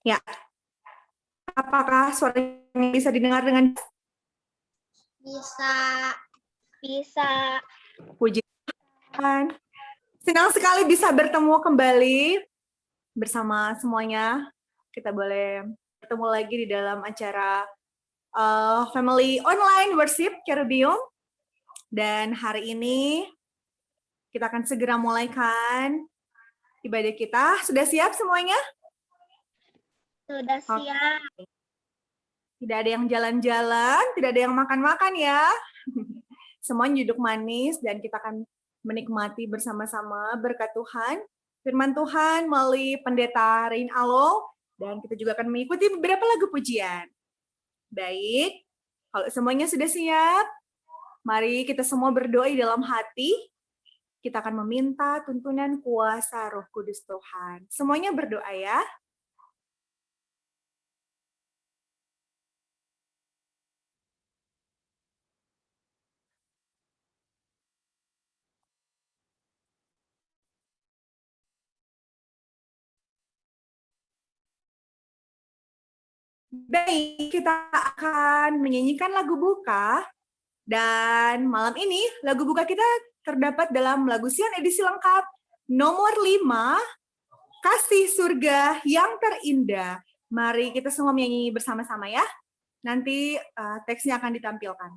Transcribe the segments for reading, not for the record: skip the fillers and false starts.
Ya, apakah suaranya bisa didengar dengan Bisa. Bisa. puji Tuhan? Senang sekali bisa bertemu kembali bersama semuanya. Kita boleh bertemu lagi di dalam acara Family Online Worship Cherubim. Dan hari ini kita akan segera mulaikan ibadah kita. Sudah siap semuanya? Sudah siap. Tidak ada yang jalan-jalan, tidak ada yang makan-makan ya. Semuanya duduk manis dan kita akan menikmati bersama-sama berkat Tuhan, firman Tuhan melalui pendeta Rain Alo, dan kita juga akan mengikuti beberapa lagu pujian. Baik, kalau semuanya sudah siap, mari kita semua berdoa di dalam hati. Kita akan meminta tuntunan kuasa Roh Kudus Tuhan. Semuanya berdoa ya. Baik, kita akan menyanyikan lagu buka. Dan malam ini lagu buka kita terdapat dalam lagu Sion edisi lengkap nomor 5, Kasih Surga yang Terindah. Mari kita semua menyanyi bersama-sama ya. Nanti teksnya akan ditampilkan.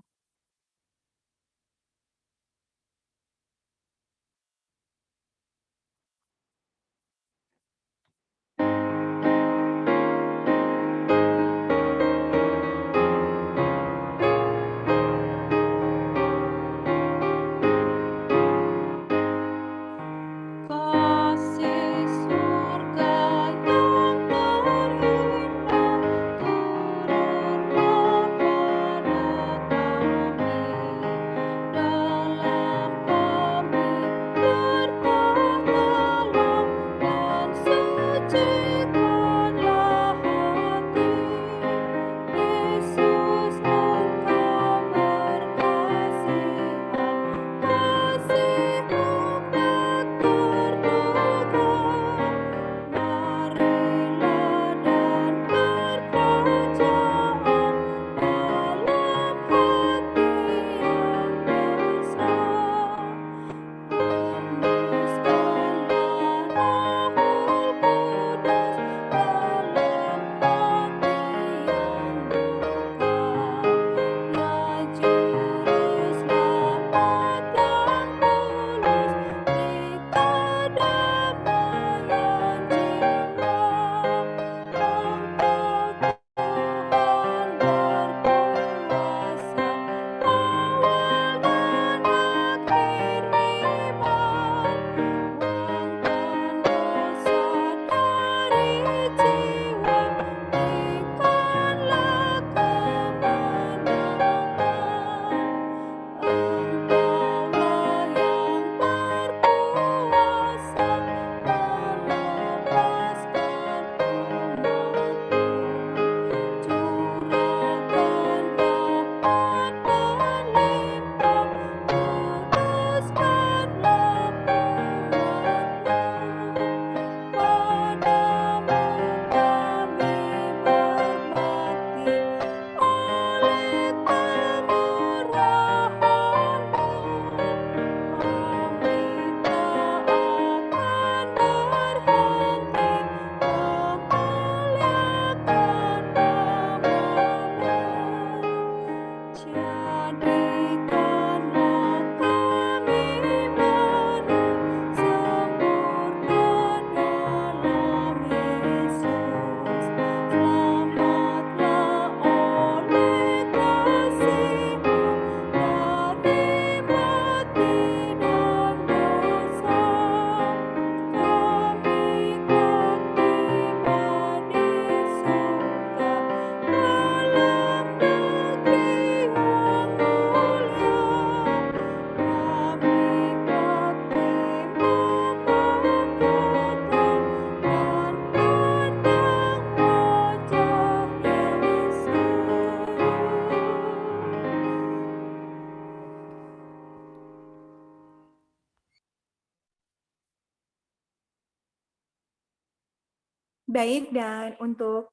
Baik, dan untuk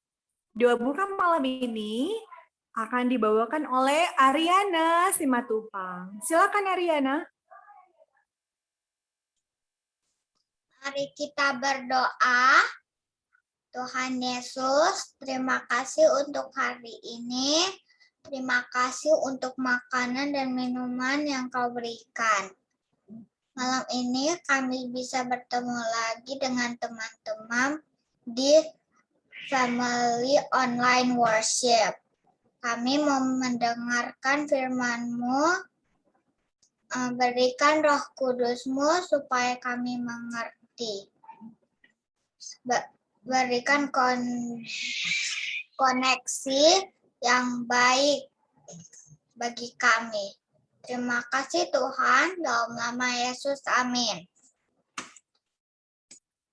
doa buka malam ini akan dibawakan oleh Ariana Simatupang. Silakan Ariana. Mari kita berdoa. Tuhan Yesus, terima kasih untuk hari ini. Terima kasih untuk makanan dan minuman yang Kau berikan. Malam ini kami bisa bertemu lagi dengan teman-teman di Family Online Worship. Kami mau mendengarkan firman-Mu. Berikan Roh Kudus-Mu supaya kami mengerti. Berikan koneksi yang baik bagi kami. Terima kasih Tuhan, dalam nama Yesus, amin.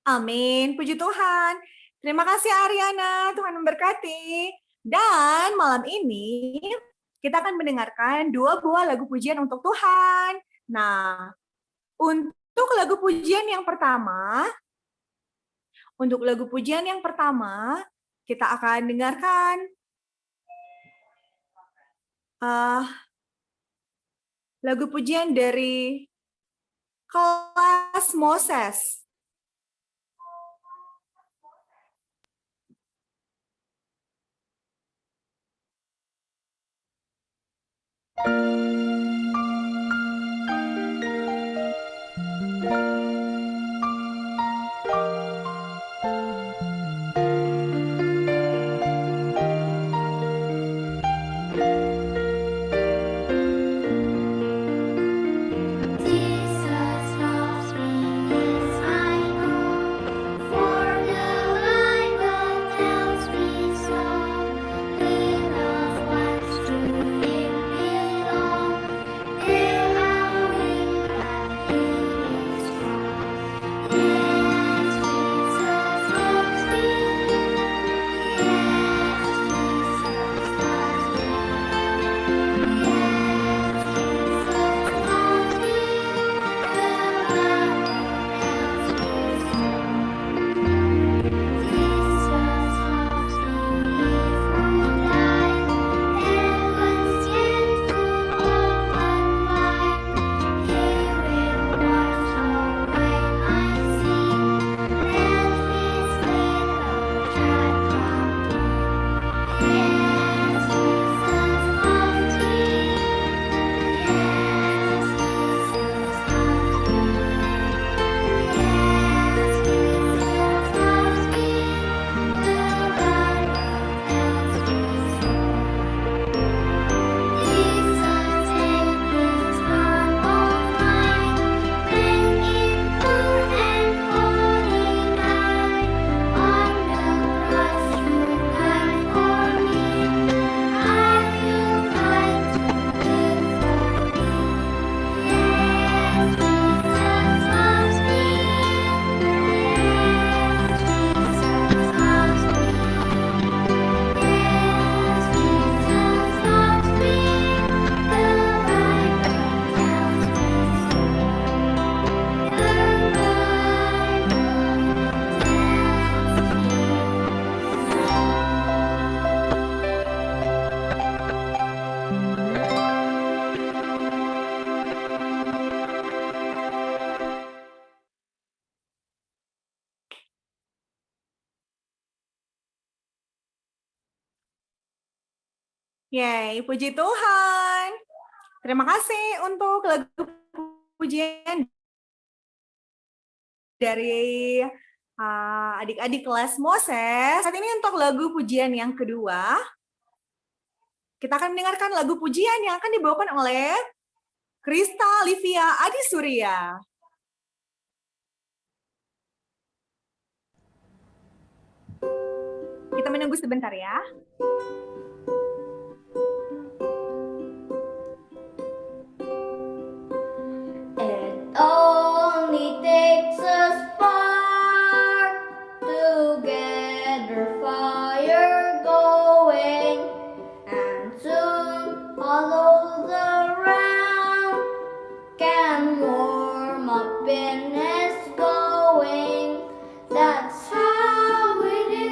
Amin, puji Tuhan. Terima kasih Ariana, Tuhan memberkati. Dan malam ini kita akan mendengarkan 2 buah lagu pujian untuk Tuhan. Nah, untuk lagu pujian yang pertama, kita akan dengarkan lagu pujian dari kelas Moses. Yeay, puji Tuhan. Terima kasih untuk lagu pujian dari adik-adik kelas Moses. Saat ini untuk lagu pujian yang kedua, kita akan mendengarkan lagu pujian yang akan dibawakan oleh Krista Livia Adi Surya. Kita menunggu sebentar ya. Only takes a spark to get the fire going, and soon all of the round can warm up in its going. That's how it is.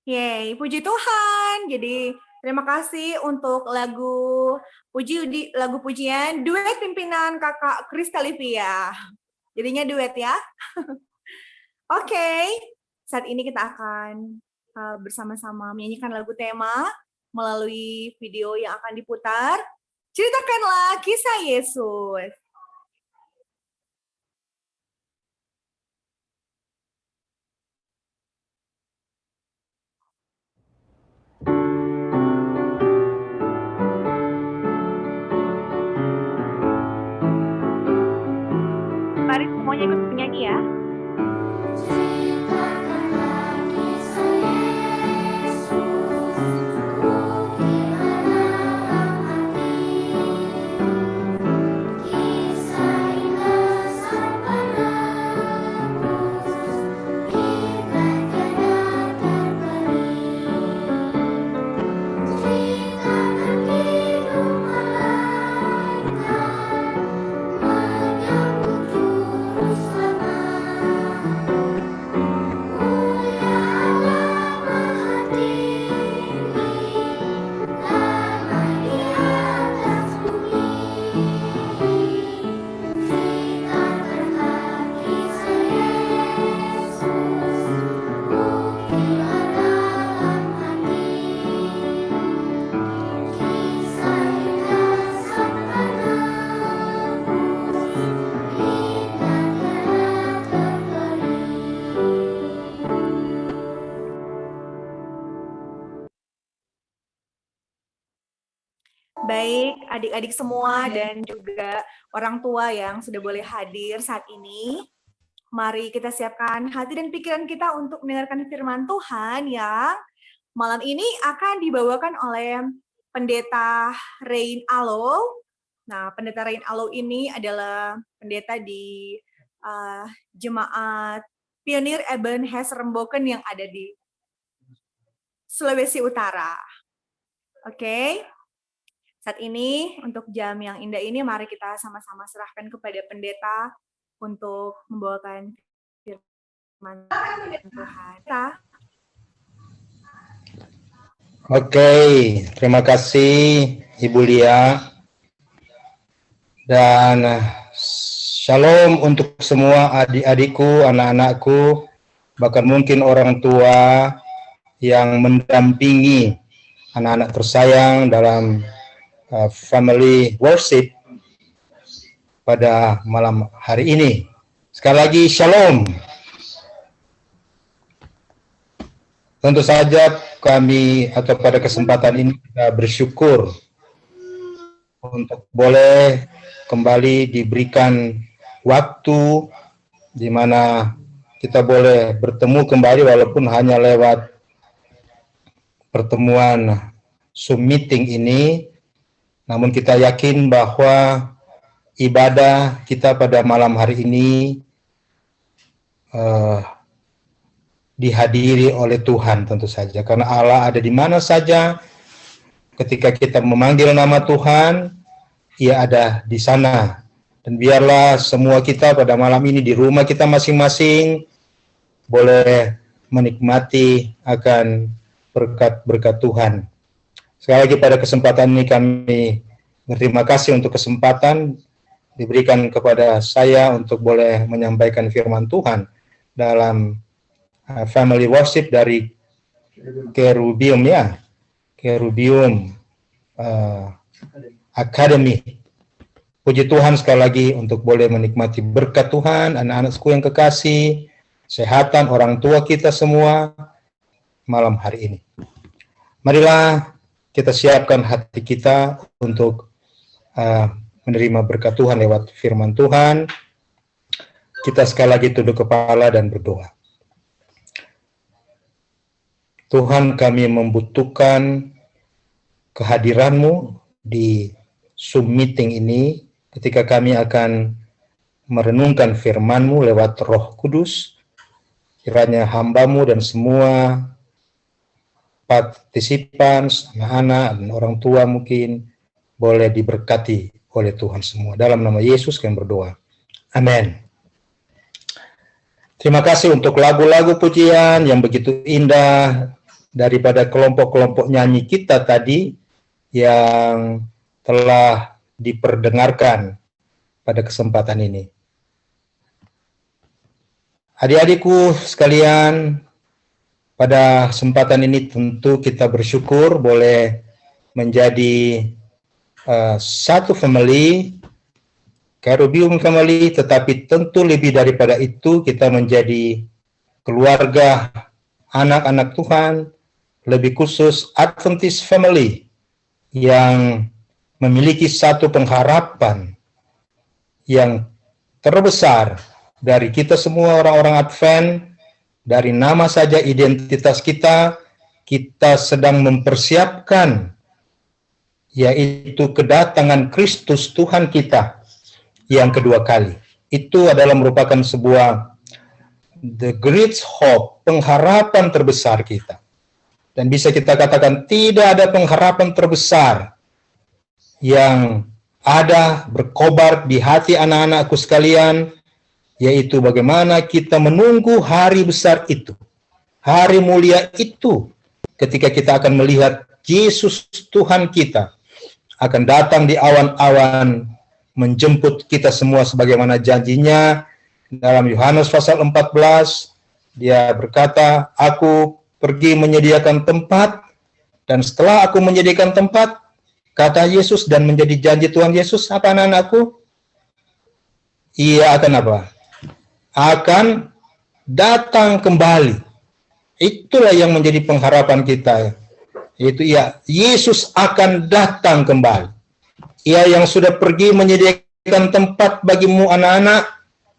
Yeay, puji Tuhan. Jadi terima kasih untuk lagu pujian duet pimpinan Kakak Krista Livia. Jadinya duet ya. Oke, saat ini kita akan bersama-sama menyanyikan lagu tema melalui video yang akan diputar. Ceritakanlah kisah Yesus. Mari semuanya ikut menyanyi ya. Baik, adik-adik semua dan juga orang tua yang sudah boleh hadir saat ini. Mari kita siapkan hati dan pikiran kita untuk mendengarkan firman Tuhan yang malam ini akan dibawakan oleh Pendeta Rain Alo. Nah, Pendeta Rain Alo ini adalah pendeta di Jemaat Pionir Ebenezer Remboken yang ada di Sulawesi Utara. Oke. Saat ini, untuk jam yang indah ini, mari kita sama-sama serahkan kepada pendeta untuk membawakan firman Tuhan. Oke, terima kasih Ibu Lia. Dan shalom untuk semua adik-adikku, anak-anakku, bahkan mungkin orang tua yang mendampingi anak-anak tersayang dalam family worship pada malam hari ini. Sekali lagi shalom. Tentu saja kami atau pada kesempatan ini kita bersyukur untuk boleh kembali diberikan waktu di mana kita boleh bertemu kembali walaupun hanya lewat pertemuan Zoom meeting ini. Namun kita yakin bahwa ibadah kita pada malam hari ini dihadiri oleh Tuhan tentu saja. Karena Allah ada di mana saja, ketika kita memanggil nama Tuhan, Ia ada di sana. Dan biarlah semua kita pada malam ini di rumah kita masing-masing boleh menikmati akan berkat-berkat Tuhan. Sekali lagi pada kesempatan ini kami berterima kasih untuk kesempatan diberikan kepada saya untuk boleh menyampaikan firman Tuhan dalam family worship dari Kerubium ya, Kerubium Academy. Puji Tuhan sekali lagi untuk boleh menikmati berkat Tuhan, anak-anakku yang kekasih, kesehatan orang tua kita semua malam hari ini. Marilah kita siapkan hati kita untuk menerima berkat Tuhan lewat firman Tuhan. Kita sekali lagi tunduk kepala dan berdoa. Tuhan, kami membutuhkan kehadiran-Mu di Zoom meeting ini ketika kami akan merenungkan firman-Mu lewat Roh Kudus. Kiranya hamba-Mu dan semua partisipan, anak-anak, dan orang tua mungkin boleh diberkati oleh Tuhan semua. Dalam nama Yesus kami berdoa. Amin. Terima kasih untuk lagu-lagu pujian yang begitu indah daripada kelompok-kelompok nyanyi kita tadi yang telah diperdengarkan pada kesempatan ini. Adik-adikku sekalian, pada kesempatan ini tentu kita bersyukur boleh menjadi satu family, Carubium Family, tetapi tentu lebih daripada itu kita menjadi keluarga anak-anak Tuhan, lebih khusus Adventist Family yang memiliki satu pengharapan yang terbesar dari kita semua orang-orang Advent. Dari nama saja identitas kita, kita sedang mempersiapkan yaitu kedatangan Kristus Tuhan kita yang kedua kali. Itu adalah merupakan sebuah the great hope, pengharapan terbesar kita. Dan bisa kita katakan tidak ada pengharapan terbesar yang ada berkobar di hati anak-anakku sekalian, yaitu bagaimana kita menunggu hari besar itu, hari mulia itu, ketika kita akan melihat Yesus Tuhan kita akan datang di awan-awan menjemput kita semua sebagaimana janjinya. Dalam Yohanes pasal 14, dia berkata, aku pergi menyediakan tempat, dan setelah aku menyediakan tempat, kata Yesus, dan menjadi janji Tuhan Yesus, apa anak-anakku? Ia akan apa? Akan datang kembali. Itulah yang menjadi pengharapan kita. Itu ya, Yesus akan datang kembali. Ia yang sudah pergi menyediakan tempat bagimu anak-anak,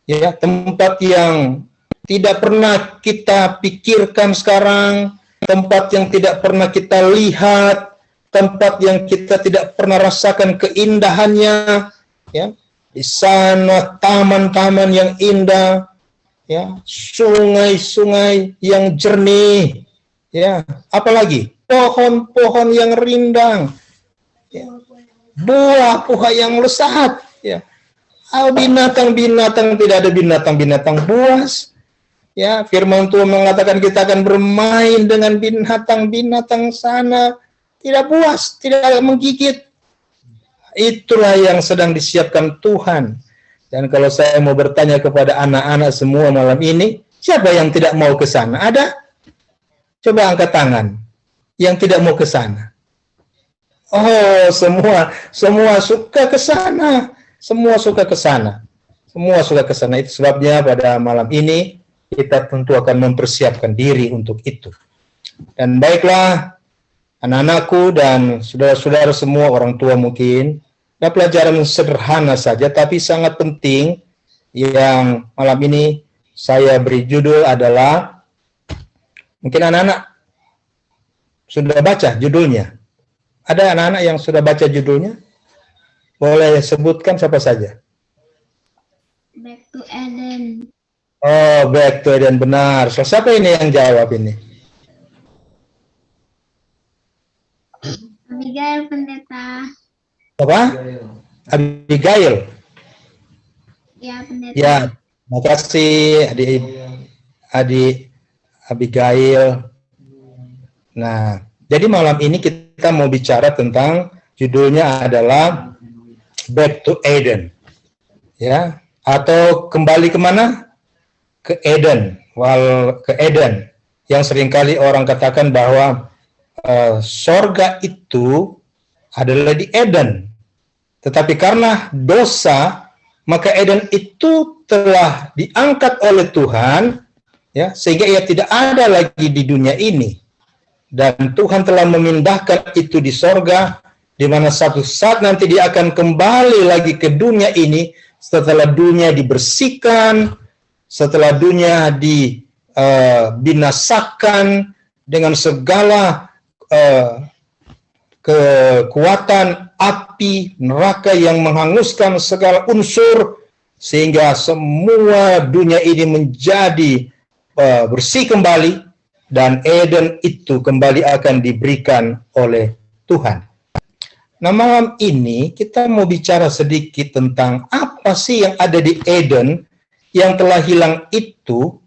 ya, tempat yang tidak pernah kita pikirkan sekarang, tempat yang tidak pernah kita lihat, tempat yang kita tidak pernah rasakan keindahannya, ya. Di sana taman-taman yang indah, ya, sungai-sungai yang jernih, ya, apalagi pohon-pohon yang rindang, ya, buah-buah yang lezat, ya. Binatang-binatang, tidak ada binatang-binatang buas, ya. Firman Tuhan mengatakan kita akan bermain dengan binatang-binatang sana, tidak buas, tidak menggigit. Itulah yang sedang disiapkan Tuhan. Dan kalau saya mau bertanya kepada anak-anak semua malam ini, siapa yang tidak mau ke sana? Ada? Coba angkat tangan. Yang tidak mau ke sana. Oh, semua suka ke sana. Semua suka ke sana. Semua suka ke sana. Itu sebabnya pada malam ini kita tentu akan mempersiapkan diri untuk itu. Dan baiklah, anak-anakku dan saudara-saudara semua, orang tua mungkin, ada pelajaran sederhana saja, tapi sangat penting yang malam ini saya beri judul adalah, mungkin anak-anak sudah baca judulnya. Ada anak-anak yang sudah baca judulnya? Boleh sebutkan siapa saja? Back to Eden. Oh, Back to Eden, benar. So, siapa ini yang jawab ini? Abigail, pendeta. Apa? Abigail. Ya, pendeta. Ya, terima kasih adik Abigail. Nah, jadi malam ini kita mau bicara tentang, judulnya adalah Back to Eden. Ya, atau kembali kemana? Ke Eden. Ke Eden. Yang seringkali orang katakan bahwa sorga itu adalah di Eden. Tetapi karena dosa, maka Eden itu telah diangkat oleh Tuhan, ya, sehingga ia tidak ada lagi di dunia ini. Dan Tuhan telah memindahkan itu di sorga, di mana satu saat nanti dia akan kembali lagi ke dunia ini setelah dunia dibersihkan, setelah dunia dibinasakan dengan segala kekuatan api neraka yang menghanguskan segala unsur, sehingga semua dunia ini menjadi bersih kembali, dan Eden itu kembali akan diberikan oleh Tuhan. Nah, malam ini kita mau bicara sedikit tentang apa sih yang ada di Eden yang telah hilang itu,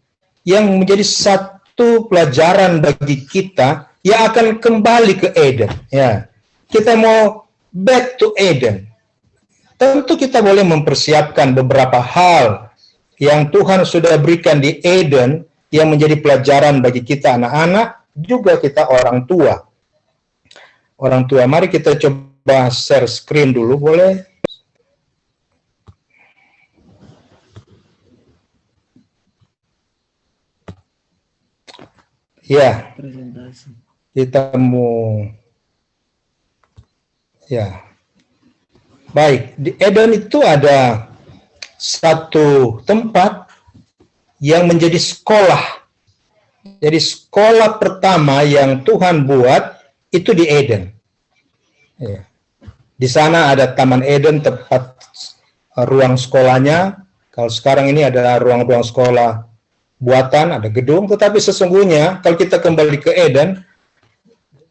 yang menjadi satu pelajaran bagi kita yang akan kembali ke Eden. Ya, kita mau back to Eden. Tentu kita boleh mempersiapkan beberapa hal yang Tuhan sudah berikan di Eden yang menjadi pelajaran bagi kita anak-anak, juga kita orang tua. Orang tua, mari kita coba share screen dulu, boleh? Ya, kita mau, ya, baik. Di Eden itu ada satu tempat yang menjadi sekolah. Jadi sekolah pertama yang Tuhan buat itu di Eden. Ya. Di sana ada Taman Eden, tempat ruang sekolahnya. Kalau sekarang ini ada ruang-ruang sekolah buatan, ada gedung, tetapi sesungguhnya kalau kita kembali ke Eden,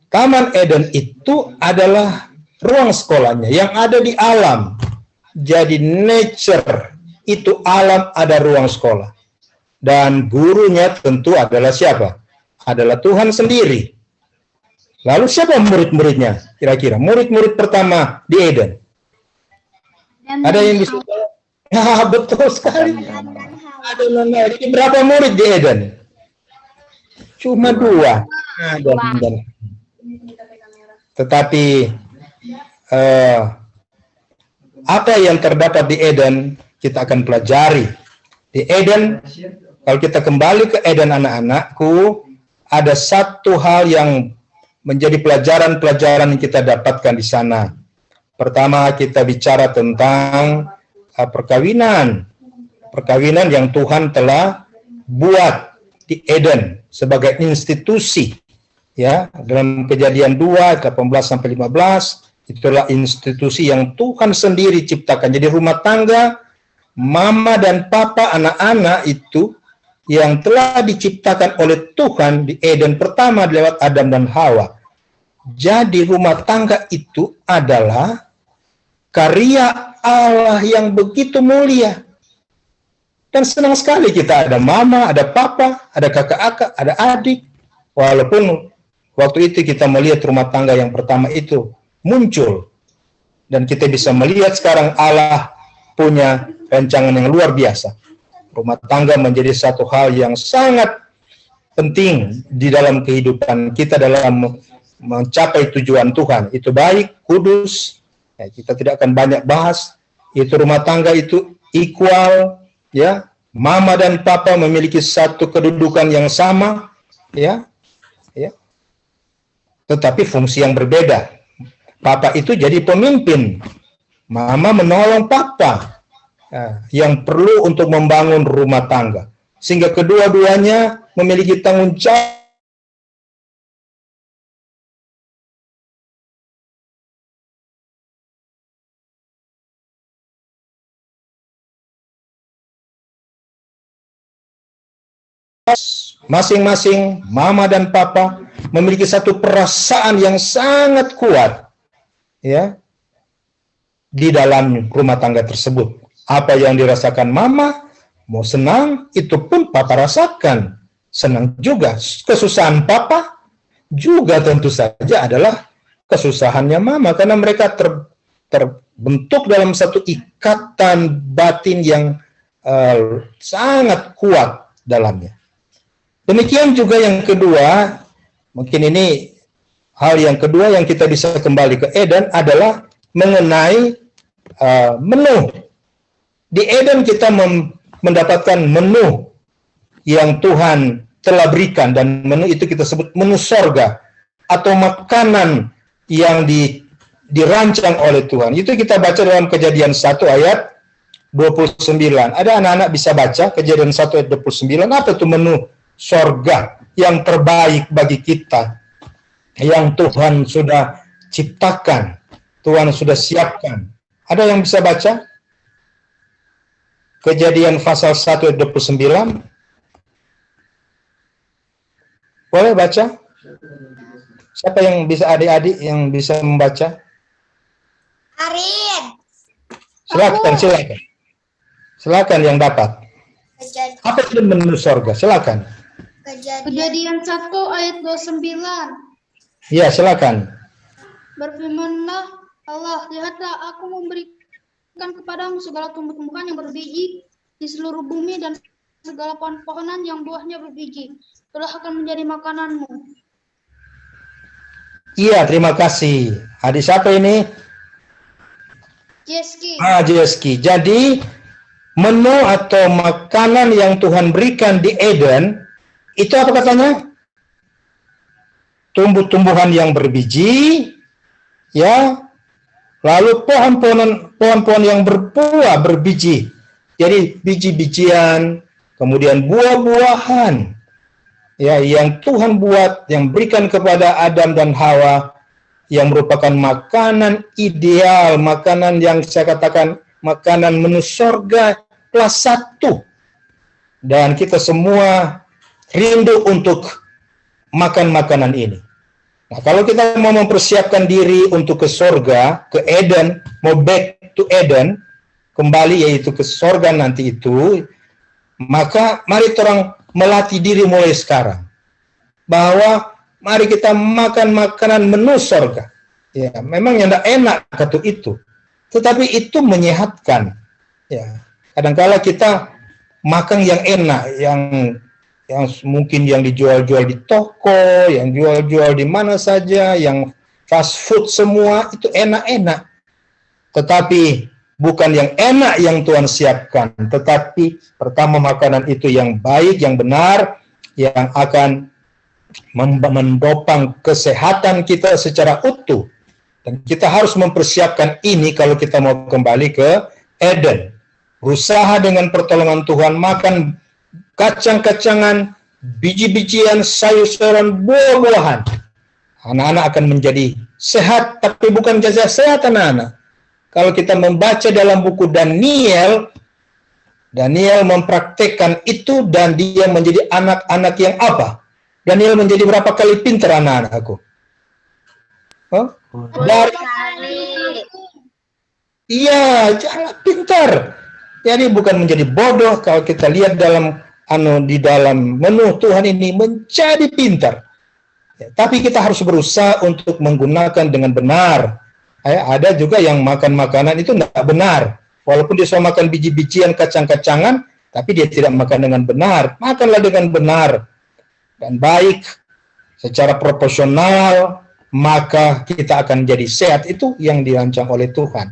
Taman Eden itu adalah ruang sekolahnya yang ada di alam. Jadi nature itu alam, ada ruang sekolah. Dan gurunya tentu adalah siapa? Adalah Tuhan sendiri. Lalu siapa murid-muridnya? Kira-kira murid-murid pertama di Eden. Ada yang bisa? Ya, betul sekali. Jadi berapa murid di Eden? Cuma 2. Tetapi apa yang terdapat di Eden kita akan pelajari. Di Eden, kalau kita kembali ke Eden anak-anakku, ada satu hal yang menjadi pelajaran-pelajaran yang kita dapatkan di sana. Pertama, kita bicara tentang perkawinan. Perkawinan yang Tuhan telah buat di Eden sebagai institusi. Ya, dalam Kejadian 2, 18 sampai 15, itulah institusi yang Tuhan sendiri ciptakan. Jadi rumah tangga, mama dan papa anak-anak itu yang telah diciptakan oleh Tuhan di Eden pertama lewat Adam dan Hawa. Jadi rumah tangga itu adalah karya Allah yang begitu mulia. Dan senang sekali kita ada mama, ada papa, ada kakak-kakak, ada adik. Walaupun waktu itu kita melihat rumah tangga yang pertama itu muncul. Dan kita bisa melihat sekarang Allah punya rancangan yang luar biasa. Rumah tangga menjadi satu hal yang sangat penting di dalam kehidupan kita dalam mencapai tujuan Tuhan. Itu baik, kudus, ya, kita tidak akan banyak bahas. Itu rumah tangga itu equal, ya, mama dan papa memiliki satu kedudukan yang sama, ya, ya. Tetapi fungsi yang berbeda. Papa itu jadi pemimpin, mama menolong papa, ya, yang perlu untuk membangun rumah tangga, sehingga kedua-duanya memiliki tanggung jawab. Masing-masing mama dan papa memiliki satu perasaan yang sangat kuat, ya, di dalam rumah tangga tersebut. Apa yang dirasakan mama, mau senang, itu pun papa rasakan. Senang juga. Kesusahan papa juga tentu saja adalah kesusahannya mama, karena mereka terbentuk dalam satu ikatan batin yang sangat kuat dalamnya. Demikian juga yang kedua, mungkin ini hal yang kedua yang kita bisa kembali ke Eden adalah mengenai menu. Di Eden kita mendapatkan menu yang Tuhan telah berikan, dan menu itu kita sebut menu sorga atau makanan yang dirancang oleh Tuhan. Itu kita baca dalam Kejadian 1 ayat 29. Ada anak-anak bisa baca Kejadian 1 ayat 29, apa itu menu sorga yang terbaik bagi kita, yang Tuhan sudah ciptakan, Tuhan sudah siapkan. Ada yang bisa baca? Kejadian pasal 1 ayat 29. Boleh baca? Siapa yang bisa, adik-adik yang bisa membaca? Arin. Silakan. Silakan yang dapat. Apa itu menu sorga? Silakan. Kejadian 1 ayat 29. Ya, silakan. Berfirmanlah Allah, lihatlah aku memberikan kepadamu segala tumbuh-tumbuhan yang berbiji di seluruh bumi dan segala pohon-pohonan yang buahnya berbiji. Itulah akan menjadi makananmu. Iya, terima kasih. Adik siapa ini? Yeski. Jeski. Jadi menu atau makanan yang Tuhan berikan di Eden itu apa katanya? Tumbuh-tumbuhan yang berbiji, ya. Lalu pohon-pohon yang berbuah berbiji. Jadi biji-bijian, kemudian buah-buahan, ya, yang Tuhan buat, yang berikan kepada Adam dan Hawa, yang merupakan makanan ideal, makanan yang saya katakan makanan menu sorga kelas 1. Dan kita semua rindu untuk makan makanan ini. Nah, kalau kita mau mempersiapkan diri untuk ke sorga, ke Eden, mau back to Eden, kembali yaitu ke sorga nanti itu, maka mari orang melatih diri mulai sekarang. Bahwa mari kita makan makanan menu sorga. Ya, memang yang tidak enak kata itu, tetapi itu menyehatkan. Ya, kadang-kala kita makan yang enak, yang mungkin yang dijual-jual di toko, yang jual-jual di mana saja, yang fast food semua itu enak-enak. Tetapi bukan yang enak yang Tuhan siapkan, tetapi pertama makanan itu yang baik, yang benar, yang akan mendopang kesehatan kita secara utuh. Dan kita harus mempersiapkan ini kalau kita mau kembali ke Eden. Berusaha dengan pertolongan Tuhan makan kacang-kacangan, biji-bijian, sayur-sayuran, buah-buahan. Anak-anak akan menjadi sehat, tapi bukan saja sehat anak-anak. Kalau kita membaca dalam buku Daniel mempraktekkan itu dan dia menjadi anak-anak yang apa? Daniel menjadi berapa kali pintar anak-anakku? Iya, jangan pintar. Jadi bukan menjadi bodoh. Kalau kita lihat di dalam menu Tuhan ini menjadi pintar. Ya, tapi kita harus berusaha untuk menggunakan dengan benar. Ada juga yang makan makanan itu tidak benar. Walaupun dia suka makan biji-bijian, kacang-kacangan, tapi dia tidak makan dengan benar. Makanlah dengan benar dan baik secara proporsional, maka kita akan jadi sehat. Itu yang dirancang oleh Tuhan.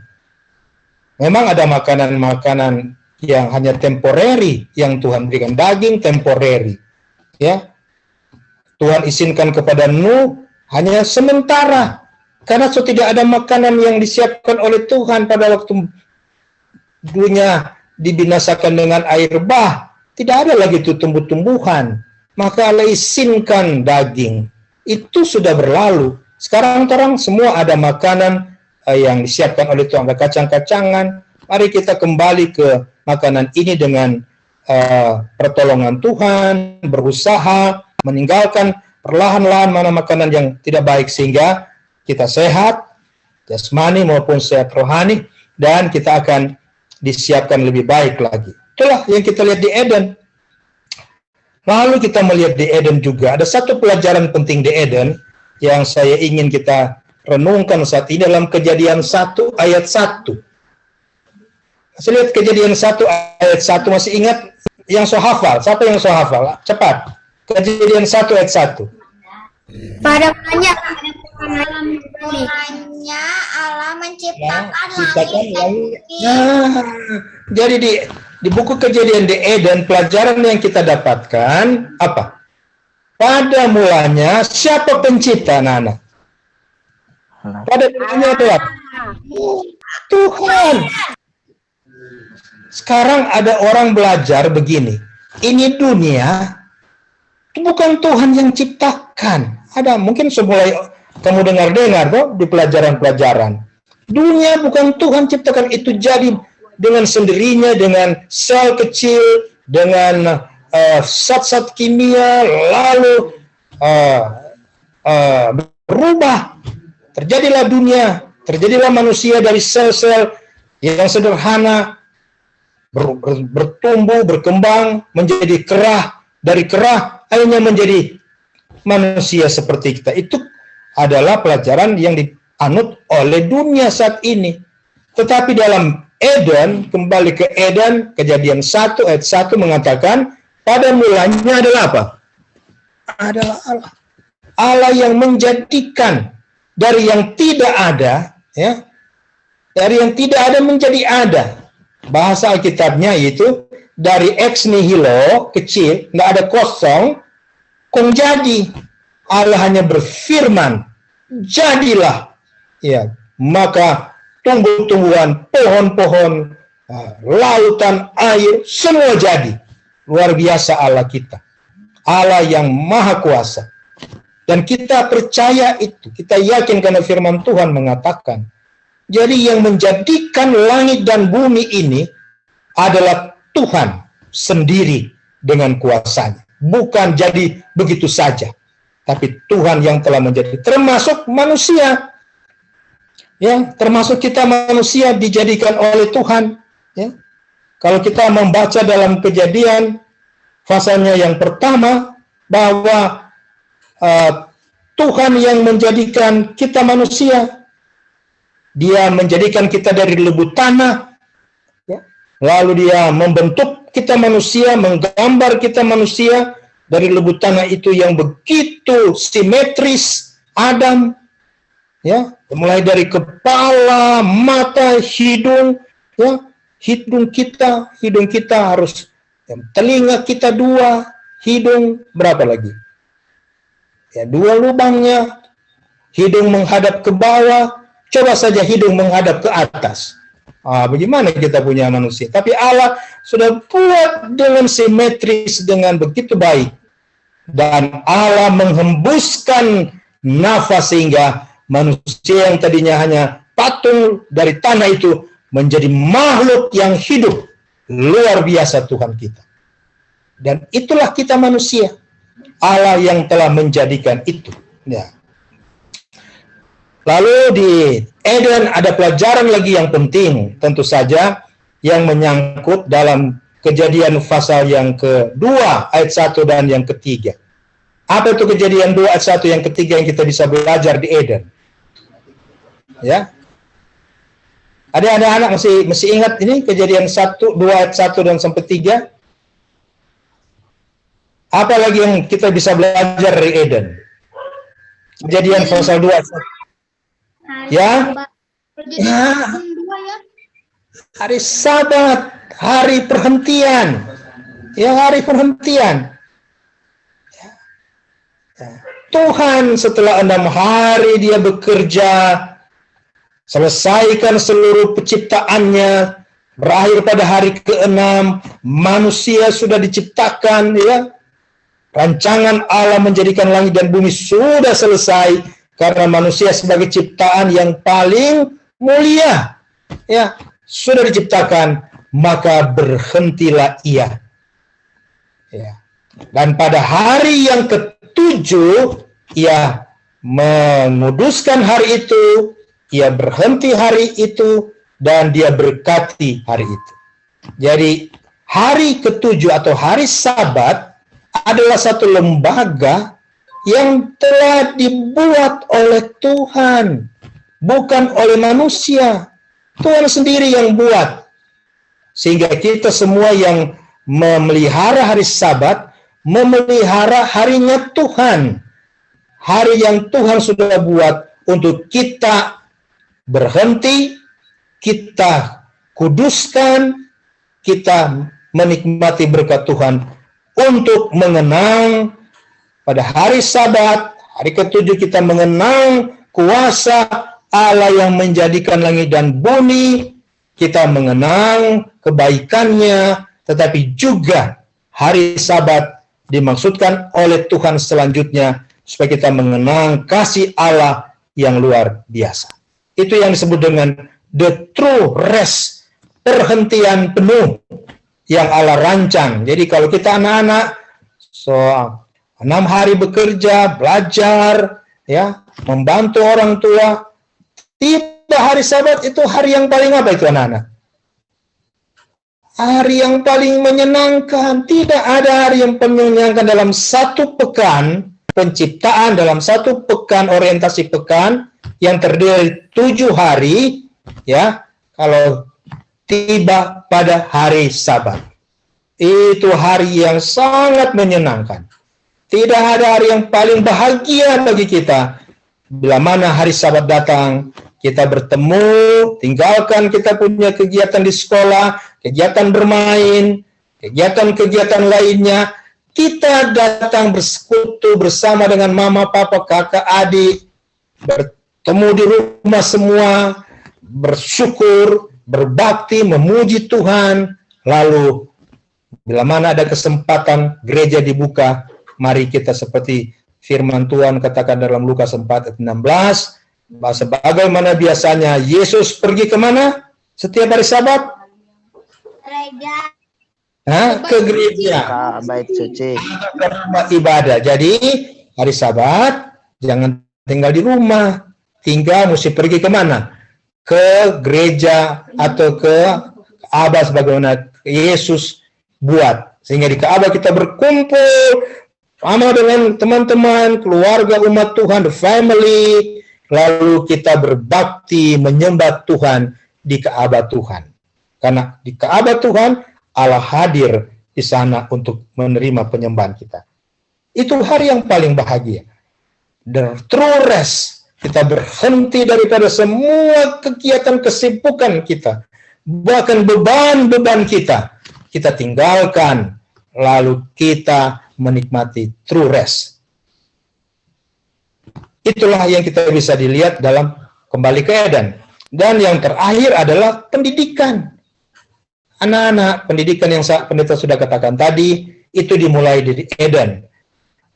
Memang ada makanan-makanan yang hanya temporary yang Tuhan berikan, daging temporary. Ya. Tuhan izinkan kepada Nuh hanya sementara. Karena tidak ada makanan yang disiapkan oleh Tuhan pada waktu dunia dibinasakan dengan air bah. Tidak ada lagi itu tumbuh-tumbuhan. Maka Allah izinkan daging. Itu sudah berlalu. Sekarang orang semua ada makanan yang disiapkan oleh Tuhan, ada kacang-kacangan. Mari kita kembali ke makanan ini dengan pertolongan Tuhan, berusaha meninggalkan perlahan-lahan mana makanan yang tidak baik sehingga kita sehat, jasmani maupun sehat rohani, dan kita akan disiapkan lebih baik lagi. Itulah yang kita lihat di Eden. Lalu kita melihat di Eden juga, ada satu pelajaran penting di Eden yang saya ingin kita renungkan saat ini dalam Kejadian 1 ayat 1. Saya lihat Kejadian 1 ayat 1, masih ingat yang so hafal? Siapa yang so hafal? Cepat. Kejadian 1 ayat 1. Pada mulanya Allah menciptakan langit. Nah, jadi di buku Kejadian di Eden, pelajaran yang kita dapatkan apa? Pada mulanya siapa pencipta anak-anak? Pada mulanya adalah Tuhan. Sekarang ada orang belajar begini. Ini dunia itu bukan Tuhan yang ciptakan. Ada mungkin semulai kamu dengar-dengar tuh di pelajaran-pelajaran. Dunia bukan Tuhan ciptakan, itu jadi dengan sendirinya, dengan sel kecil, dengan zat-zat kimia, lalu berubah. Terjadilah dunia, terjadilah manusia dari sel-sel yang sederhana, bertumbuh, berkembang, menjadi kerah, dari kerah akhirnya menjadi manusia seperti kita. Itu adalah pelajaran yang dianut oleh dunia saat ini. Tetapi dalam Eden, kembali ke Eden, Kejadian 1 ayat 1 mengatakan, pada mulanya adalah apa? Adalah Allah. Allah yang menjadikan dari yang tidak ada, ya, dari yang tidak ada menjadi ada. Bahasa Alkitabnya itu dari ex nihilo, kecil, nggak ada kosong, kong jadi. Allah hanya berfirman, jadilah. Ya, maka tumbuh-tumbuhan, pohon-pohon, lautan, air, semua jadi. Luar biasa Allah kita. Allah yang maha kuasa. Dan kita percaya itu. Kita yakin karena firman Tuhan mengatakan. Jadi yang menjadikan langit dan bumi ini adalah Tuhan sendiri dengan kuasanya. Bukan jadi begitu saja. Tapi Tuhan yang telah menjadi. Termasuk manusia. Ya, termasuk kita manusia dijadikan oleh Tuhan. Ya. Kalau kita membaca dalam Kejadian, pasalnya yang pertama, bahwa Tuhan yang menjadikan kita manusia, Dia menjadikan kita dari lebu tanah, ya. Lalu Dia membentuk kita manusia, menggambar kita manusia dari lebu tanah itu yang begitu simetris, Adam, ya, mulai dari kepala, mata, hidung, ya, hidung kita harus, ya, telinga kita 2, hidung berapa lagi? Ya, 2 lubangnya, hidung menghadap ke bawah, coba saja hidung menghadap ke atas. Bagaimana kita punya manusia? Tapi Allah sudah buat dengan simetris, dengan begitu baik. Dan Allah menghembuskan nafas sehingga manusia yang tadinya hanya patung dari tanah itu menjadi makhluk yang hidup. Luar biasa Tuhan kita. Dan itulah kita manusia. Allah yang telah menjadikan itu. Ya. Lalu di Eden ada pelajaran lagi yang penting. Tentu saja yang menyangkut dalam Kejadian pasal yang kedua ayat 1 dan yang ketiga. Apa itu Kejadian 2 ayat 1 yang ketiga yang kita bisa belajar di Eden? Ya. Ada anak-anak masih ingat ini Kejadian 1, 2 ayat 1 dan sampai 3? Apa lagi yang kita bisa belajar dari Eden? Kejadian pasal 2 ayat 1. Ya? Ya. Hari Sabat, hari perhentian. Ya, hari perhentian. Tuhan setelah 6 hari Dia bekerja, selesaikan seluruh penciptaannya, berakhir pada hari ke-6, manusia sudah diciptakan, ya. Rancangan Allah menjadikan langit dan bumi sudah selesai, karena manusia sebagai ciptaan yang paling mulia, ya, sudah diciptakan, maka berhentilah Ia. Ya. Dan pada hari yang ke-7, Ia menguduskan hari itu, Ia berhenti hari itu, dan Dia berkati hari itu. Jadi hari ke-7 atau hari Sabat adalah satu lembaga yang telah dibuat oleh Tuhan, bukan oleh manusia. Tuhan sendiri yang buat. Sehingga kita semua yang memelihara hari Sabat, memelihara harinya Tuhan. Hari yang Tuhan sudah buat untuk kita berhenti, kita kuduskan, kita menikmati berkat Tuhan untuk mengenang pada hari Sabat, hari ke-7 kita mengenang kuasa Allah yang menjadikan langit dan bumi, kita mengenang kebaikannya, tetapi juga hari Sabat dimaksudkan oleh Tuhan selanjutnya supaya kita mengenang kasih Allah yang luar biasa. Itu yang disebut dengan the true rest, perhentian penuh yang Allah rancang. Jadi kalau kita anak-anak 6 hari bekerja, belajar, ya, membantu orang tua, tiba hari Sabat itu hari yang paling apa itu anak-anak? hari yang paling menyenangkan. Tidak ada hari yang paling menyenangkan dalam satu pekan penciptaan, dalam satu pekan orientasi pekan yang terdiri 7 hari, ya. Kalau tiba pada hari Sabat, itu hari yang sangat menyenangkan. Tidak ada hari yang paling bahagia bagi kita bila mana hari Sabat datang. Kita bertemu, tinggalkan kita punya kegiatan di sekolah, kegiatan bermain, kegiatan-kegiatan lainnya. Kita datang bersekutu bersama dengan mama, papa, kakak, adik, bertemu di rumah semua, bersyukur, berbakti, memuji Tuhan. Lalu, bila mana ada kesempatan gereja dibuka, mari kita seperti firman Tuhan katakan dalam Lukas 4 ayat 16, sebagaimana biasanya Yesus pergi kemana setiap hari Sabat? Gereja. Ke gereja. Bait suci. Ke rumah ibadah. Jadi hari Sabat jangan tinggal di rumah, tinggal mesti pergi kemana? Ke gereja atau ke Ka'bah sebagaimana Yesus buat. Sehingga di Ka'bah kita berkumpul sama dengan teman-teman, keluarga umat Tuhan, the family. Lalu kita berbakti menyembah Tuhan di Ka'bah Tuhan. Karena di Ka'bah Tuhan, Allah hadir di sana untuk menerima penyembahan kita. Itu hari yang paling bahagia. The true rest. Kita berhenti daripada semua kegiatan kesibukan kita. Bahkan beban-beban kita. Kita tinggalkan. Lalu kita menikmati true rest. Itulah yang kita bisa dilihat dalam kembali ke Eden. Dan yang terakhir adalah pendidikan. Anak-anak, pendidikan yang pendeta sudah katakan tadi, itu dimulai dari Eden.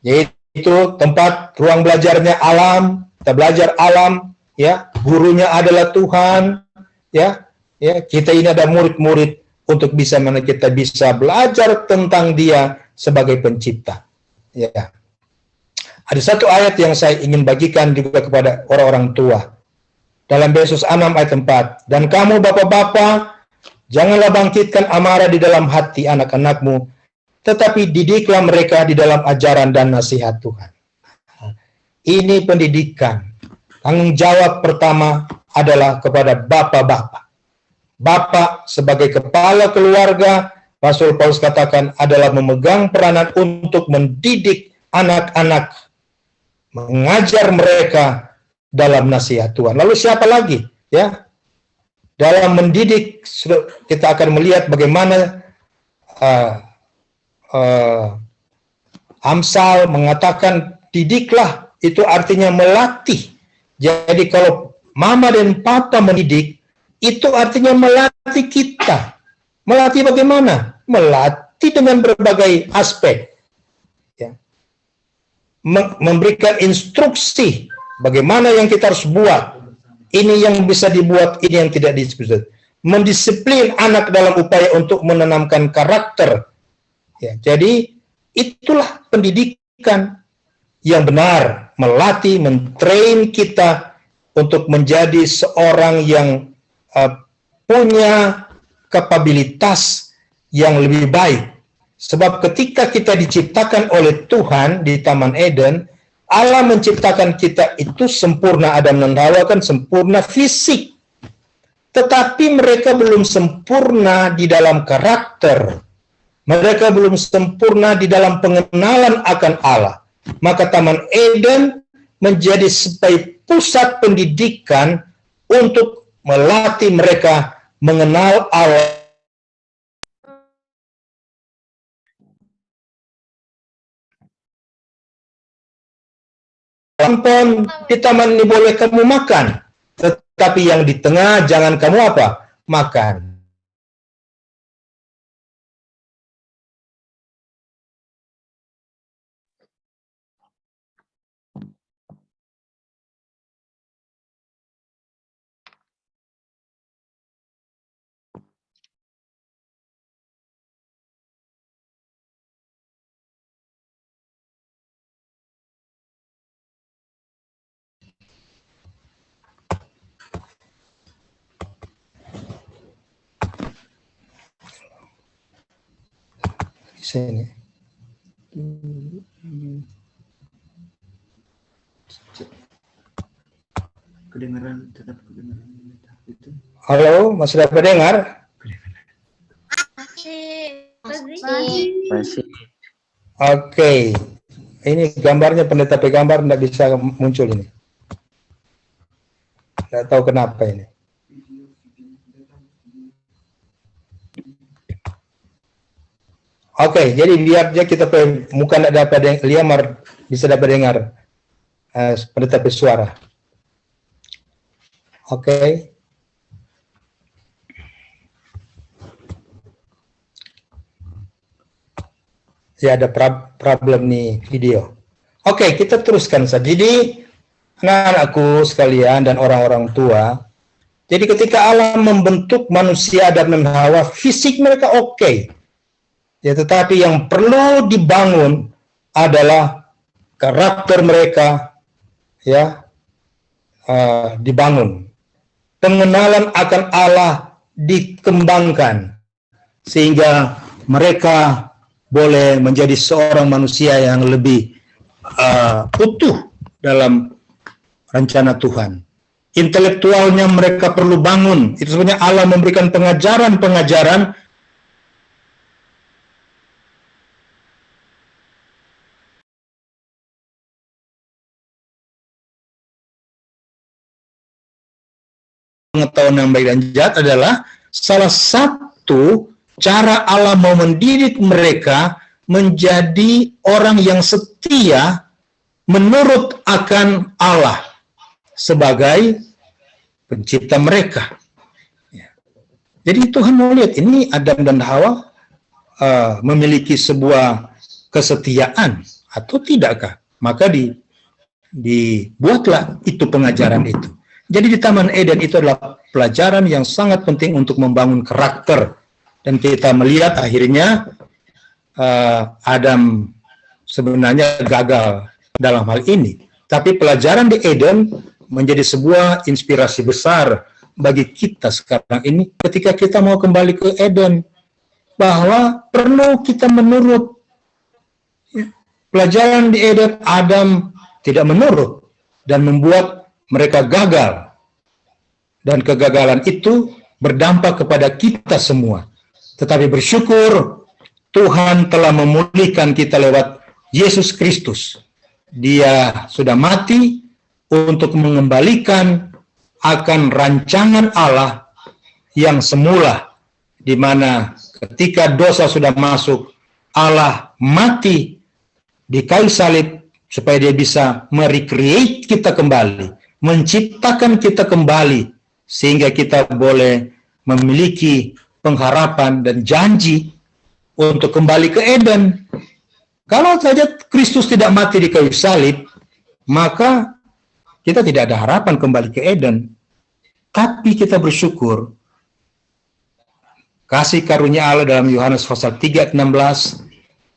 Yaitu tempat ruang belajarnya alam, kita belajar alam, ya, gurunya adalah Tuhan, ya, kita ini ada murid-murid untuk kita bisa belajar tentang Dia sebagai pencipta. Ya. Ada satu ayat yang saya ingin bagikan juga kepada orang-orang tua. Dalam Yesus 6 ayat 4. Dan kamu bapak-bapak, janganlah bangkitkan amarah di dalam hati anak-anakmu, tetapi didiklah mereka di dalam ajaran dan nasihat Tuhan. Ini pendidikan. Tanggung jawab pertama adalah kepada bapak-bapak. Bapak sebagai kepala keluarga, Rasul Paulus katakan adalah memegang peranan untuk mendidik anak-anak, mengajar mereka dalam nasihat Tuhan. Lalu siapa lagi? Ya, dalam mendidik kita akan melihat bagaimana Amsal mengatakan didiklah, itu artinya melatih. Jadi kalau mama dan papa mendidik, itu artinya melatih kita. Melatih bagaimana? Melatih dengan berbagai aspek. Memberikan instruksi bagaimana yang kita harus buat, ini yang bisa dibuat, ini yang tidak disebut. Mendisiplin anak dalam upaya untuk menanamkan karakter. Ya, jadi itulah pendidikan yang benar, melatih, mentrain kita untuk menjadi seorang yang punya kapabilitas yang lebih baik. Sebab ketika kita diciptakan oleh Tuhan di Taman Eden, Allah menciptakan kita itu sempurna. Adam dan Hawa kan sempurna fisik. Tetapi mereka belum sempurna di dalam karakter. Mereka belum sempurna di dalam pengenalan akan Allah. Maka Taman Eden menjadi sebagai pusat pendidikan untuk melatih mereka mengenal Allah. Pohon di taman ini boleh kamu makan, tetapi yang di tengah jangan kamu apa? Makan. Sini. Kedengaran, tetap kedengaran. Itu. Halo, masih dapat dengar? Masih. Oke. Ini gambarnya pendeta gambar tidak bisa muncul ini. Tidak tahu kenapa ini. Oke, jadi biar aja kita muka tidak dapat liamar bisa dapat dengar pendeta bersuara. Oke. Ya ada problem nih video. Oke, kita teruskan saja. Jadi anak-anakku sekalian dan orang-orang tua, jadi ketika Allah membentuk manusia Adam dan Hawa, fisik mereka oke. Ya, tetapi yang perlu dibangun adalah karakter mereka, ya, dibangun. Pengenalan akan Allah dikembangkan sehingga mereka boleh menjadi seorang manusia yang lebih utuh dalam rencana Tuhan. Intelektualnya mereka perlu bangun. Itu sebenarnya Allah memberikan pengajaran-pengajaran pengetahuan yang baik dan jahat adalah salah satu cara Allah mau mendidik mereka menjadi orang yang setia menurut akan Allah sebagai pencipta mereka. Jadi Tuhan mau lihat ini Adam dan Hawa memiliki sebuah kesetiaan atau tidakkah? Maka dibuatlah itu pengajaran itu. Jadi di Taman Eden itu adalah pelajaran yang sangat penting untuk membangun karakter. Dan kita melihat akhirnya Adam sebenarnya gagal dalam hal ini. Tapi pelajaran di Eden menjadi sebuah inspirasi besar bagi kita sekarang ini ketika kita mau kembali ke Eden. Bahwa perlu kita menurut. Pelajaran di Eden, Adam tidak menurut dan membuat mereka gagal. Dan kegagalan itu berdampak kepada kita semua. Tetapi bersyukur Tuhan telah memulihkan kita lewat Yesus Kristus. Dia sudah mati untuk mengembalikan akan rancangan Allah yang semula, di mana ketika dosa sudah masuk, Allah mati di kayu salib supaya dia bisa merecreate kita kembali, menciptakan kita kembali, sehingga kita boleh memiliki pengharapan dan janji untuk kembali ke Eden. Kalau saja Kristus tidak mati di kayu salib, maka kita tidak ada harapan kembali ke Eden. Tapi kita bersyukur, kasih karunia Allah dalam Yohanes pasal 3:16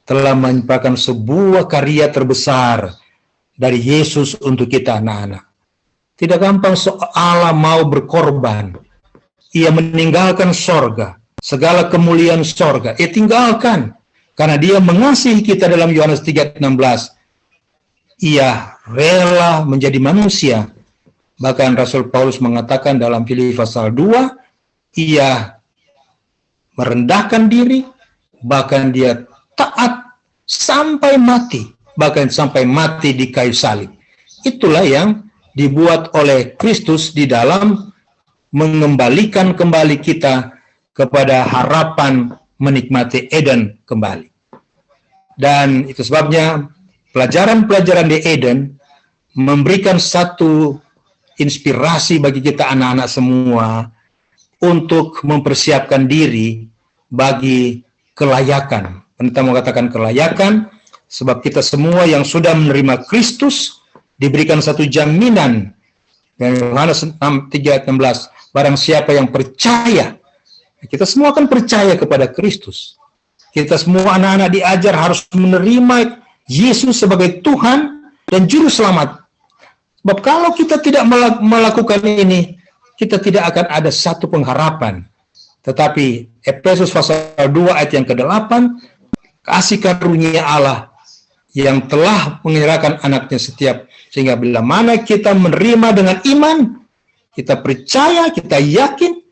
telah menyebabkan sebuah karya terbesar dari Yesus untuk kita anak-anak. Tidak gampang Allah mau berkorban. Ia meninggalkan sorga, segala kemuliaan sorga. Ia tinggalkan, karena dia mengasihi kita dalam Yohanes 3:16. Ia rela menjadi manusia. Bahkan Rasul Paulus mengatakan dalam Filipi pasal 2, ia merendahkan diri, bahkan dia taat sampai mati, bahkan sampai mati di kayu salib. Itulah yang dibuat oleh Kristus di dalam mengembalikan kembali kita kepada harapan menikmati Eden kembali. Dan itu sebabnya pelajaran-pelajaran di Eden memberikan satu inspirasi bagi kita anak-anak semua untuk mempersiapkan diri bagi kelayakan. Kita mau katakan kelayakan, sebab kita semua yang sudah menerima Kristus diberikan satu jaminan. Yohanes 3:16, barang siapa yang percaya, kita semua akan percaya kepada Kristus. Kita semua anak-anak diajar harus menerima Yesus sebagai Tuhan dan Juru Selamat. Sebab kalau kita tidak melakukan ini, kita tidak akan ada satu pengharapan. Tetapi Efesus pasal 2 ayat yang ke-8, kasih karunia Allah yang telah mengerahkan anaknya setiap, sehingga bila mana kita menerima dengan iman, kita percaya, kita yakin,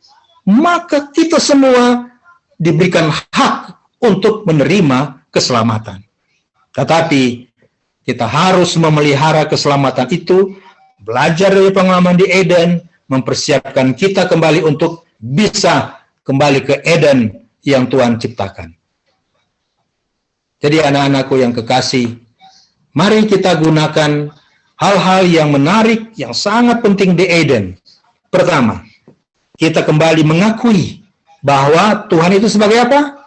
maka kita semua diberikan hak untuk menerima keselamatan. Tetapi kita harus memelihara keselamatan itu, belajar dari pengalaman di Eden, mempersiapkan kita kembali untuk bisa kembali ke Eden yang Tuhan ciptakan. Jadi anak-anakku yang kekasih, mari kita gunakan hal-hal yang menarik, yang sangat penting di Eden. Pertama, kita kembali mengakui bahwa Tuhan itu sebagai apa?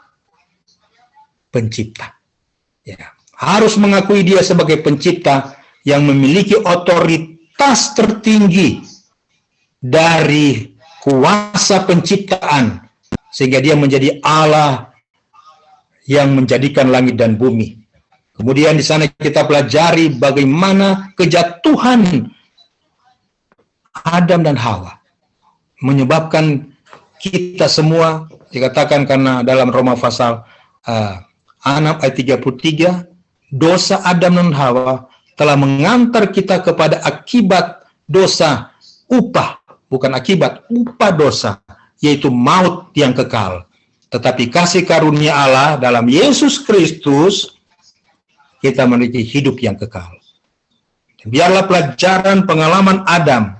Pencipta. Ya, harus mengakui Dia sebagai pencipta yang memiliki otoritas tertinggi dari kuasa penciptaan, sehingga Dia menjadi Allah yang menjadikan langit dan bumi. Kemudian di sana kita pelajari bagaimana kejatuhan Adam dan Hawa menyebabkan kita semua, dikatakan karena dalam Roma pasal 6 ayat 33, dosa Adam dan Hawa telah mengantar kita kepada akibat dosa, upah, bukan akibat, upah dosa, yaitu maut yang kekal. Tetapi kasih karunia Allah dalam Yesus Kristus, kita memiliki hidup yang kekal. Biarlah pelajaran pengalaman Adam,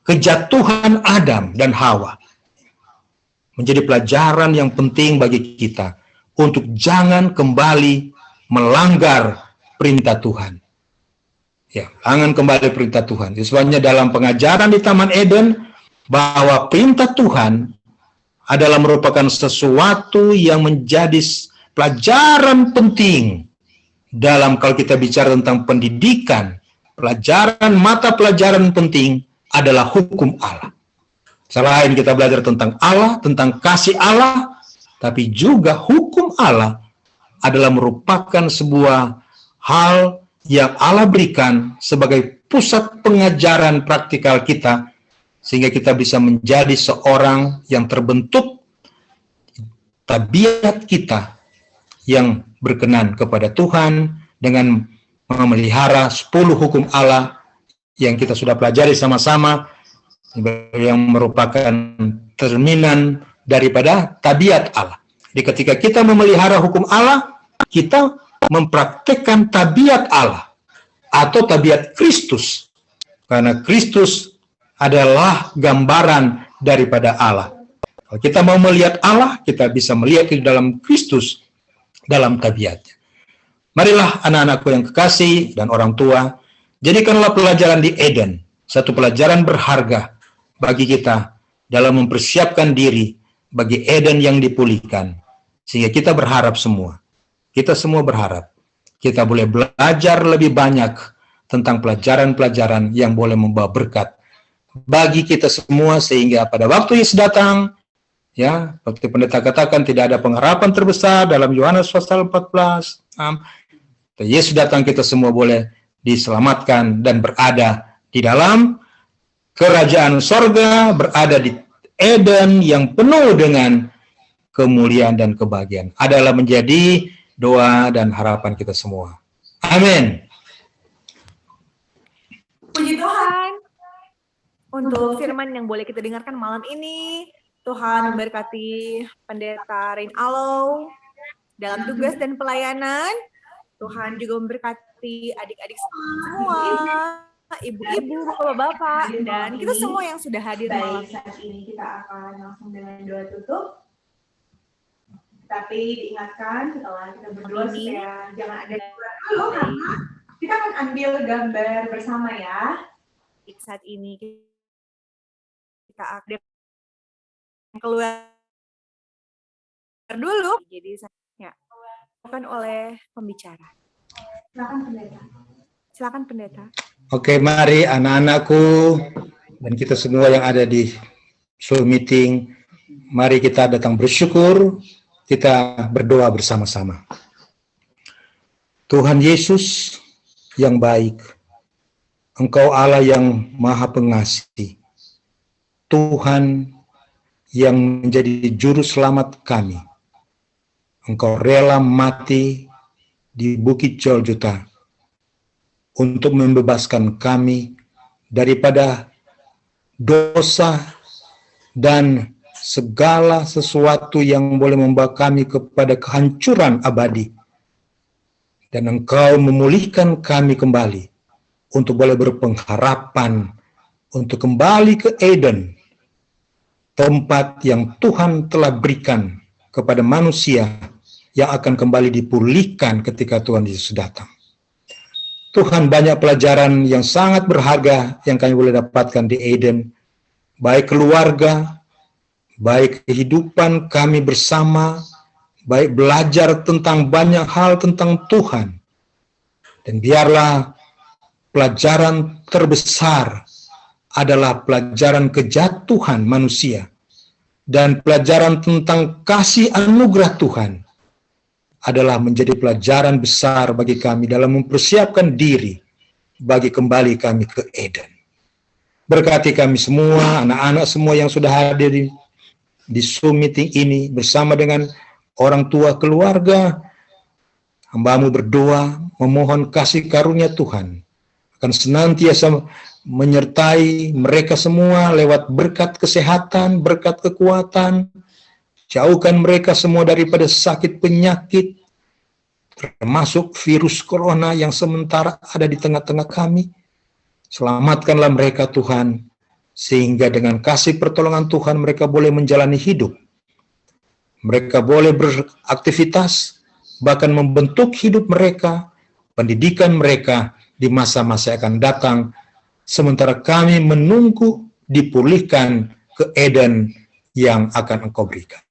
kejatuhan Adam dan Hawa, menjadi pelajaran yang penting bagi kita untuk jangan kembali melanggar perintah Tuhan. Ya, jangan kembali perintah Tuhan. Sebabnya dalam pengajaran di Taman Eden, bahwa perintah Tuhan adalah merupakan sesuatu yang menjadi pelajaran penting dalam, kalau kita bicara tentang pendidikan, pelajaran mata pelajaran penting adalah hukum Allah. Selain kita belajar tentang Allah, tentang kasih Allah, tapi juga hukum Allah adalah merupakan sebuah hal yang Allah berikan sebagai pusat pengajaran praktikal kita, sehingga kita bisa menjadi seorang yang terbentuk tabiat kita yang berkenan kepada Tuhan dengan memelihara 10 hukum Allah yang kita sudah pelajari sama-sama, yang merupakan cerminan daripada tabiat Allah. Jadi ketika kita memelihara hukum Allah, kita mempraktekkan tabiat Allah atau tabiat Kristus, karena Kristus adalah gambaran daripada Allah. Kalau kita mau melihat Allah, kita bisa melihat di dalam Kristus, dalam tabiatnya. Marilah anak-anakku yang kekasih dan orang tua, jadikanlah pelajaran di Eden satu pelajaran berharga bagi kita dalam mempersiapkan diri bagi Eden yang dipulihkan. Sehingga kita berharap semua, kita semua berharap, kita boleh belajar lebih banyak tentang pelajaran-pelajaran yang boleh membawa berkat bagi kita semua, sehingga pada waktu Yesus datang, ya, seperti pendeta katakan, tidak ada pengharapan terbesar dalam Yohanes pasal 14. Yesus datang, kita semua boleh diselamatkan dan berada di dalam kerajaan sorga, berada di Eden yang penuh dengan kemuliaan dan kebahagiaan. Adalah menjadi doa dan harapan kita semua. Amin. Puji Tuhan untuk firman yang boleh kita dengarkan malam ini. Tuhan memberkati Pendeta Rain Alow dalam tugas dan pelayanan. Tuhan juga memberkati adik-adik semua, ibu-ibu, bapak-bapak, dan kita semua yang sudah hadir malam ini. Saat ini kita akan langsung dengan doa tutup. Tapi diingatkan setelah kita berdoa supaya jangan ada kurang dulu, karena kita akan ambil gambar bersama ya. Saat ini kita akan keluar dulu, jadi ya, bukan oleh pembicara. Silakan pendeta. Silakan pendeta. Oke, mari anak-anakku dan kita semua yang ada di Zoom meeting, mari kita datang bersyukur, kita berdoa bersama-sama. Tuhan Yesus yang baik, Engkau Allah yang Maha Pengasih, Tuhan yang menjadi juru selamat kami. Engkau rela mati di Bukit Golgota untuk membebaskan kami daripada dosa dan segala sesuatu yang boleh membawa kami kepada kehancuran abadi. Dan Engkau memulihkan kami kembali untuk boleh berpengharapan untuk kembali ke Eden, tempat yang Tuhan telah berikan kepada manusia yang akan kembali dipulihkan ketika Tuhan Yesus datang. Tuhan, banyak pelajaran yang sangat berharga yang kami boleh dapatkan di Eden, baik keluarga, baik kehidupan kami bersama, baik belajar tentang banyak hal tentang Tuhan. Dan biarlah pelajaran terbesar adalah pelajaran kejatuhan manusia dan pelajaran tentang kasih anugerah Tuhan adalah menjadi pelajaran besar bagi kami dalam mempersiapkan diri bagi kembali kami ke Eden. Berkati kami semua, anak-anak semua yang sudah hadir di Zoom meeting ini bersama dengan orang tua keluarga. Hamba-Mu berdoa memohon kasih karunia Tuhan akan senantiasa menyertai mereka semua lewat berkat kesehatan, berkat kekuatan. Jauhkan mereka semua daripada sakit penyakit, termasuk virus corona yang sementara ada di tengah-tengah kami. Selamatkanlah mereka Tuhan, sehingga dengan kasih pertolongan Tuhan mereka boleh menjalani hidup. Mereka boleh beraktivitas, bahkan membentuk hidup mereka, pendidikan mereka di masa-masa akan datang, sementara kami menunggu dipulihkan ke Eden yang akan Engkau berikan.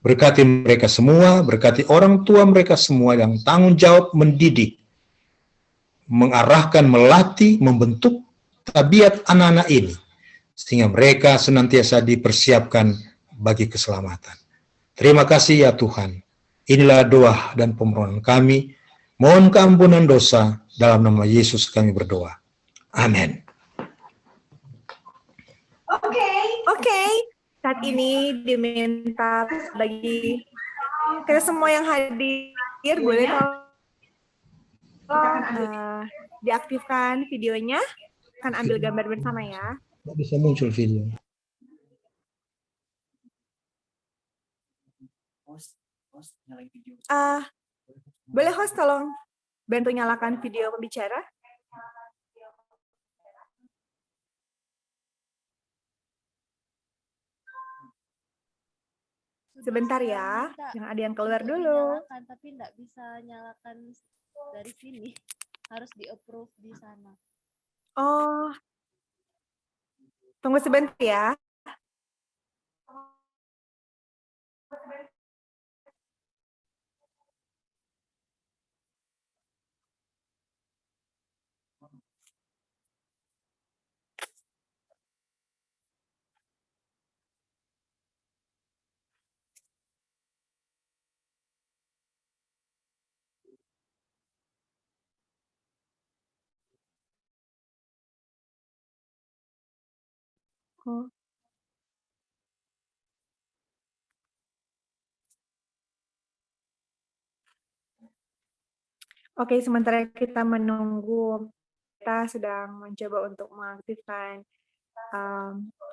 Berkati mereka semua, berkati orang tua mereka semua yang tanggung jawab mendidik, mengarahkan, melatih, membentuk tabiat anak-anak ini, sehingga mereka senantiasa dipersiapkan bagi keselamatan. Terima kasih ya Tuhan. Inilah doa dan permohonan kami. Mohon keampunan dosa, dalam nama Yesus kami berdoa. Amin. Oke. Saat ini diminta bagi kita semua yang hadir, boleh diaktifkan videonya, akan ambil gambar bersama ya. Nggak bisa muncul video. Boleh host tolong bantu nyalakan video pembicara. Sebentar ya, yang ada yang keluar dulu. Nyalakan, tapi nggak bisa nyalakan dari sini, harus di-approve di sana. Oh, tunggu sebentar ya. Oke, sementara kita menunggu, kita sedang mencoba untuk mengaktifkan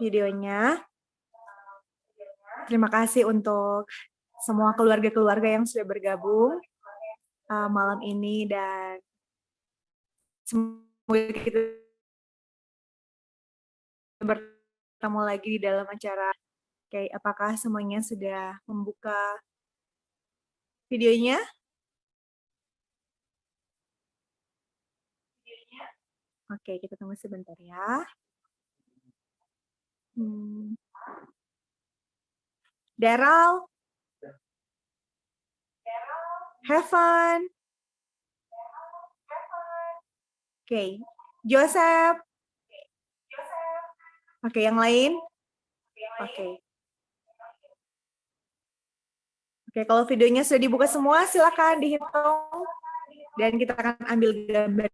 videonya. Terima kasih untuk semua keluarga-keluarga yang sudah bergabung malam ini, dan semoga kita bertemu lagi di dalam acara. Oke, apakah semuanya sudah membuka videonya? Oke, kita tunggu sebentar ya. Daryl, Heaven, oke, Joseph, oke, yang lain, oke. Oke, kalau videonya sudah dibuka semua, silakan dihitung dan kita akan ambil gambar